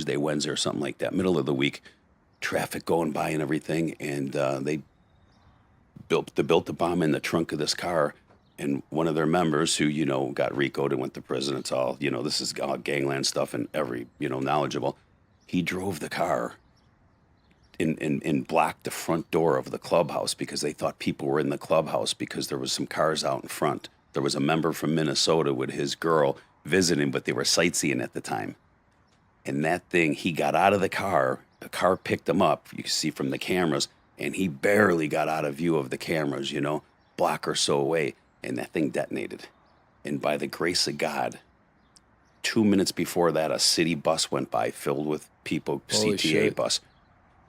Tuesday, Wednesday, or something like that, middle of the week, traffic going by and everything. And they built the bomb in the trunk of this car. And one of their members who, got RICO'd and went to prison, it's all, this is all gangland stuff and every, knowledgeable. He drove the car and blocked the front door of the clubhouse because they thought people were in the clubhouse because there was some cars out in front. There was a member from Minnesota with his girl visiting, but they were sightseeing at the time. And that thing, he got out of the car picked him up, you can see from the cameras, and he barely got out of view of the cameras, block or so away, and that thing detonated. And by the grace of God, 2 minutes before that, a city bus went by filled with people, Holy CTA shit. bus.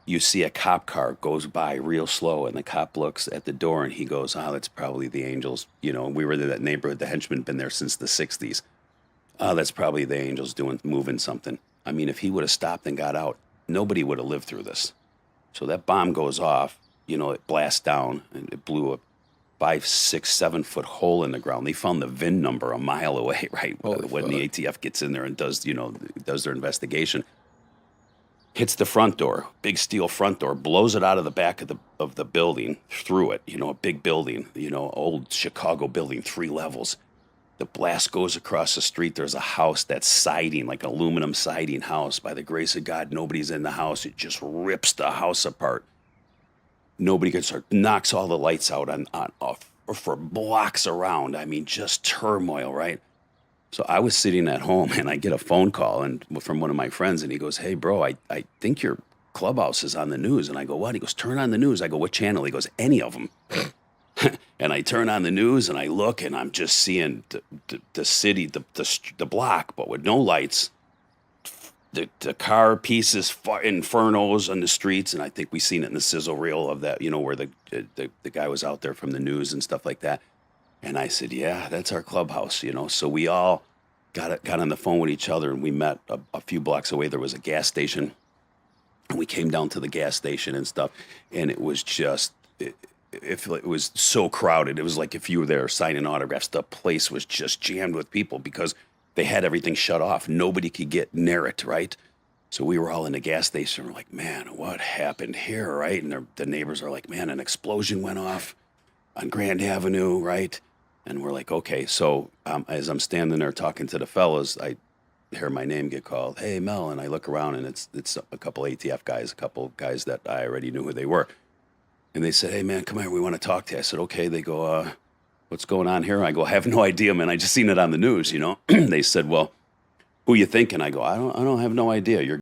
You see a cop car goes by real slow, and the cop looks at the door and he goes, that's probably the Angels. We were in that neighborhood, the henchman been there since the 60s. That's probably the Angels moving something. I mean, if he would have stopped and got out, nobody would have lived through this. So that bomb goes off, it blasts down, and it blew a 5, 6, 7 foot hole in the ground. They found the VIN number a mile away, right? Holy When fuck. the ATF gets in there and does their investigation. Hits the front door, big steel front door, blows it out of the back of the building, through it, a big building, old Chicago building, 3 levels. The blast goes across the street. There's a house that's siding, like an aluminum siding house. By the grace of God, nobody's in the house. It just rips the house apart. Nobody gets hurt. Knocks all the lights out on for blocks around. I mean, just turmoil, right? So I was sitting at home and I get a phone call from one of my friends, and he goes, "Hey, bro, I think your clubhouse is on the news." And I go, "What?" He goes, "Turn on the news." I go, "What channel?" He goes, "Any of them." And I turn on the news and I look, and I'm just seeing the city, the block, but with no lights. The car pieces, infernos on the streets, and I think we seen it in the sizzle reel of that, where the guy was out there from the news and stuff like that. And I said, "Yeah, that's our clubhouse," So we all got on the phone with each other, and we met a few blocks away. There was a gas station, and we came down to the gas station and stuff, and it was just. It was so crowded. It was like if you were there signing autographs, the place was just jammed with people because they had everything shut off. Nobody could get near it, right? So we were all in the gas station. We're like, "Man, what happened here?" Right? And the neighbors are like, "Man, an explosion went off on Grand Avenue," right? And we're like, okay. So as I'm standing there talking to the fellas, I hear my name get called. "Hey, Mel," and I look around, and it's a couple ATF guys, a couple guys that I already knew who they were. And they said, "Hey, man, come here. We want to talk to you." I said, "Okay." They go, "What's going on here?" I go, "I have no idea, man. I just seen it on the news, They said, "Well, who you thinking?" I go, I don't have no idea. You're